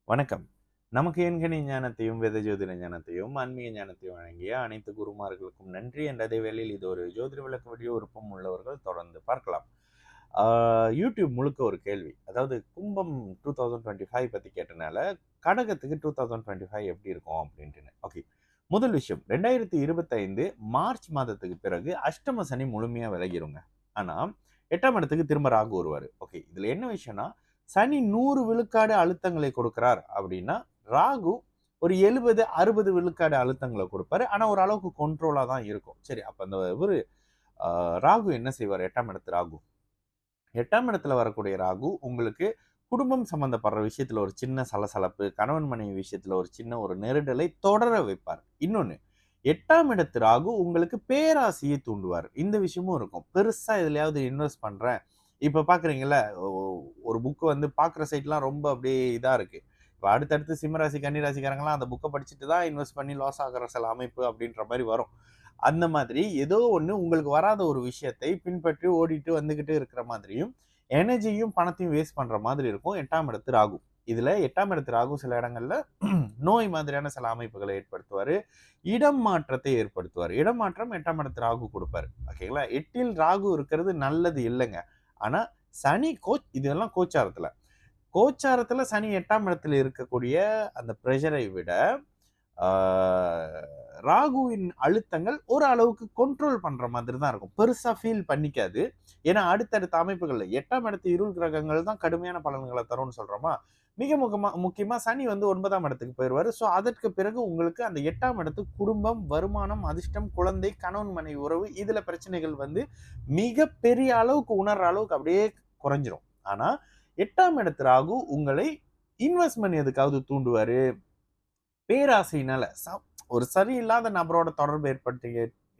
வணக்கம். நமக்கு எண்கணி ஞானத்தையும், வேத ஜோதிட ஞானத்தையும், ஆன்மீக ஞானத்தையும் வழங்கிய அனைத்து குருமார்களுக்கும் நன்றி என்ற அதே வேளையில் இது ஒரு ஜோதிட விளக்க வீடியோ விருப்பம் உள்ளவர்கள் தொடர்ந்து பார்க்கலாம். ஆ யூடியூப் முழுக்க ஒரு கேள்வி. அதாவது கும்பம் 2025 பத்தி கேட்டனால, கடகத்துக்கு 2025 எப்படி இருக்கும் அப்படின்ட்டுன்னு. ஓகே. முதல் விஷயம் 2025 மார்ச் மாதத்துக்கு பிறகு அஷ்டம சனி முழுமையா விலகிருங்க. ஆனா 8ஆம் இடத்துக்கு திரும்ப ராகு வருவாரு. ஓகே. இதுல என்ன விஷயம்னா, சனி 100 விழுக்காடு அழுத்தங்களை கொடுக்கிறார் அப்படின்னா, ராகு ஒரு 70, 60 விழுக்காடு அழுத்தங்கள கொடுப்பாரு. ஆனா ஓரளவுக்கு கண்ட்ரோலா தான் இருக்கும். சரி, அப்ப அந்த இவரு ராகு என்ன செய்வார்? 8ஆம் இடத்து ராகு. 8ஆம் இடத்துல வரக்கூடிய ராகு உங்களுக்கு குடும்பம் சம்பந்தப்படுற விஷயத்துல ஒரு சின்ன சலசலப்பு, கணவன் மனைவி விஷயத்துல ஒரு சின்ன ஒரு நெருடலை தொடர வைப்பார். இன்னொன்னு, 8ஆம் இடத்து ராகு உங்களுக்கு பேராசையை தூண்டுவார். இந்த விஷயமும் இருக்கும். பெருசா எதுலயாவது இன்வெஸ்ட் பண்றேன். இப்ப பாக்குறீங்கல்ல, ஒரு புக் வந்து பாக்குற சைட்லாம் ரொம்ப அப்படியே இதா இருக்கு. இப்ப அடுத்தடுத்து சிம்மராசி, கன்னிராசிக்காரங்கலாம் அந்த புக்க படிச்சுட்டு தான் இன்வெஸ்ட் பண்ணி லாஸ் ஆகுற சில அமைப்பு அப்படின்ற மாரி வரும். அந்த மாதிரி ஏதோ ஒண்ணு உங்களுக்கு வராத ஒரு விஷயத்தை பின்பற்றி ஓடிட்டு வந்துகிட்டு இருக்கிற மாதிரியும், எனர்ஜியும் பணத்தையும் வேஸ்ட் பண்ற மாதிரி இருக்கும் 8ஆம் இடத்து ராகு. இதுல 8ஆம் இடத்து ராகு சில இடங்கள்ல நோய் மாதிரியான சில அமைப்புகளை ஏற்படுத்துவாரு. இடம் மாற்றத்தை ஏற்படுத்துவார். இடம் மாற்றம் 8ஆம் இடத்து ராகு கொடுப்பாரு. ஓகேங்களா? 8ல் ராகு இருக்கிறது நல்லது இல்லைங்க. ஆனா சனி இதெல்லாம் கோச்சாரத்துல. கோச்சாரத்துல சனி 8ஆம் இடத்துல இருக்கக்கூடிய அந்த பிரஷரை விட ஆ ராகுவின் அழுத்தங்கள் ஒரு அளவுக்கு கண்ட்ரோல் பண்ற மாதிரி தான் இருக்கும். பெருசா ஃபீல் பண்ணிக்காது. ஏன்னா அடுத்தடுத்த அமைப்புகள்ல 8ஆம் இடத்து இருள் கிரகங்கள் தான் கடுமையான பலன்கள தரும்னு சொல்றோமா? மிக முக்கியமா சனி வந்து 9ஆம் இடத்துக்கு போயிருவாரு. ஸோ அதற்கு பிறகு உங்களுக்கு அந்த 8ஆம் இடத்து குடும்பம், வருமானம், அதிர்ஷ்டம், குழந்தை, கணவன் மனைவி உறவு இதுல பிரச்சனைகள் வந்து மிகப்பெரிய அளவுக்கு உணர்ற அளவுக்கு அப்படியே குறைஞ்சிரும். ஆனா 8ஆம் இடத்து ராகு உங்களை இன்வெஸ்ட்மென்ட் எதுக்காவது தூண்டுவாரு. பேராசையினால ஒரு சரியில்லாத நபரோட தொடர்பு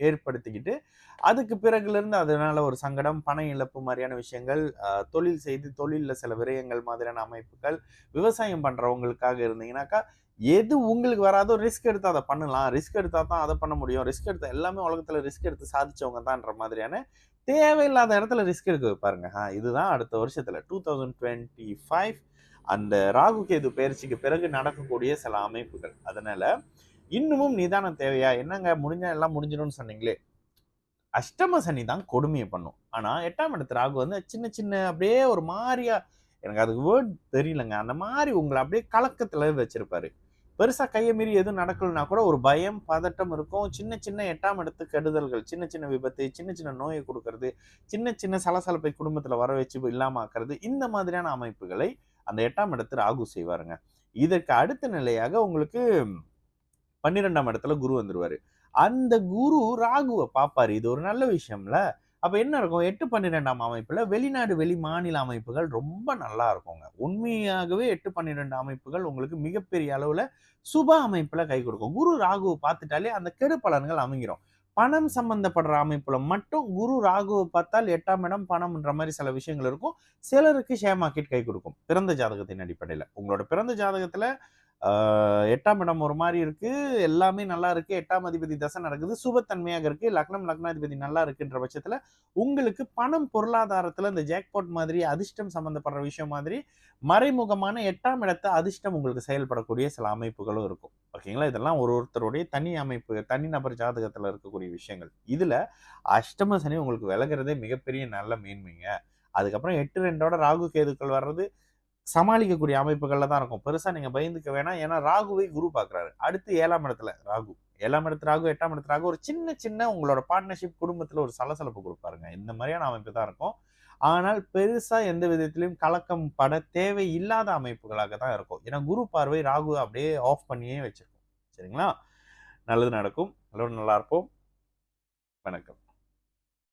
ஏற்படுத்திக்கிட்டு அதுக்கு பிறகுலேருந்து அதனால ஒரு சங்கடம், பண இழப்பு மாதிரியான விஷயங்கள், தொழில் செய்து தொழில்ல சில விரயங்கள் மாதிரியான அமைப்புகள், விவசாயம் பண்றவங்களுக்காக இருந்தீங்கன்னாக்கா, எது உங்களுக்கு வராதோ ரிஸ்க் எடுத்து அத பண்ணலாம். ரிஸ்க் எடுத்தா தான் அத பண்ண முடியும். ரிஸ்க் எடுத்தா எல்லாமே உலகத்துல ரிஸ்க் எடுத்து சாதிச்சவங்க தான்ற மாதிரியான தேவையில்லாத இடத்துல ரிஸ்க் எடுக்க வைப்பாருங்க. இதுதான் அடுத்த வருஷத்துல 2025 அந்த ராகு கேது பெயர்ச்சிக்கு பிறகு நடக்கக்கூடிய சில அமைப்புகள். அதனால இன்னமும் நிதானம் தேவையா? என்னங்க முடிஞ்சா எல்லாம் முடிஞ்சிடும்னு சொன்னீங்களே! அஷ்டம சனி தான் கொடுமைய பண்ணும். ஆனா 8ஆம் இடத்து ராகு வந்து சின்ன சின்ன அப்படியே ஒரு மாரியா எனக்கு அதுக்கு வேர்ட் தெரியலங்க. அந்த மாரி உங்கள அப்படியே கலக்கத்துல வச்சிருப்பாரு. பெருசா கைய மீறி எதுவும் நடக்கலன்னா கூட ஒரு பயம், பதட்டம் இருக்கும். சின்ன சின்ன 8ஆம் இடத்து கெடுதல்கள், சின்ன சின்ன விபத்து, சின்ன சின்ன நோய குடுக்கறது, சின்ன சின்ன சலசலப்பை குடும்பத்துல வர வச்சு இல்லாம ஆக்குறது, இந்த மாதிரியான அமைப்புகளை அந்த 8ஆம் இடத்து ராகு செய்வாருங்க. இதற்கு அடுத்த நிலையாக உங்களுக்கு 12ஆம் இடத்துல குரு வந்துருவாரு. அந்த குரு ராகுவ பார்ப்பாரு. இது ஒரு நல்ல விஷயம்ல. அப்ப என்ன இருக்கும்? 8, 12ஆம் அமைப்புல வெளிநாடு, வெளி மாநில அமைப்புகள் ரொம்ப நல்லா இருக்குங்க. உண்மையாகவே 8, 12 அமைப்புகள் உங்களுக்கு மிகப்பெரிய அளவுல சுப அமைப்புல கை கொடுக்கும். குரு ராகுவ பார்த்துட்டாலே அந்த கெடு பலன்கள் அமைஞ்சிரும். பணம் சம்பந்தப்படுற அமைப்புல மட்டும் குரு ராகுவ பார்த்தால் 8ஆம் இடம் பணம்ன்ற மாரி சில விஷயங்கள் இருக்கும். சிலருக்கு ஷேர் மார்க்கெட் கை கொடுக்கும். பிறந்த ஜாதகத்தின் அடிப்படையில. உங்களோட பிறந்த ஜாதகத்துல ஆ 8ஆம் இடம் ஒரு மாரி இருக்கு. எல்லாமே நல்லா இருக்கு. 8ஆம் அதிபதி தசை நடக்குது. சுபத்தன்மையாக இருக்கு. லக்னம், லக்னாதிபதி நல்லா இருக்குன்ற பட்சத்துல, உங்களுக்கு பணம், பொருளாதாரத்துல இந்த ஜாக்பாட் மாதிரி அதிர்ஷ்டம் சம்பந்தப்படுற விஷயம் மாதிரி, மறைமுகமான 8ஆம் இடத்த அதிர்ஷ்டம் உங்களுக்கு செயல்படக்கூடிய சில அமைப்புகளும் இருக்கும். ஓகேங்களா? இதெல்லாம் ஒருத்தருடைய தனி அமைப்பு, தனிநபர் ஜாதகத்துல இருக்கக்கூடிய விஷயங்கள். இதுல அஷ்டம சனி உங்களுக்கு விலகுறதே மிகப்பெரிய நல்ல மேன்மைங்க. அதுக்கப்புறம் 8, 2ஓட ராகு, கேதுக்கள் வர்றது சமாளிக்கக்கூடிய அமைப்புகள்ல தான் இருக்கும். பெருசா நீங்க பயந்துக்க வேணாம். ஏன்னா ராகுவை குரு பார்க்குறாரு. அடுத்து 7ஆம் இடத்துல ராகு. 7ஆம் இடத்து ராகு, 8ஆம் இடத்து ராகு ஒரு சின்ன சின்ன உங்களோட பார்ட்னர்ஷிப் குடும்பத்துல ஒரு சலசலப்பு குடுப்பாருங்க. இந்த மாரியான அமைப்பு தான் இருக்கும். ஆனால் பெருசா எந்த விதத்திலும் கலக்கம் பட தேவையில்லாத அமைப்புகளாக தான் இருக்கும். ஏன்னா குரு பார்வை ராகுவ அப்படியே ஆஃப் பண்ணியே வச்சிருக்கும். சரிங்களா? நல்லது நடக்கும். எல்லோரும் நல்லா இருப்போம். வணக்கம்.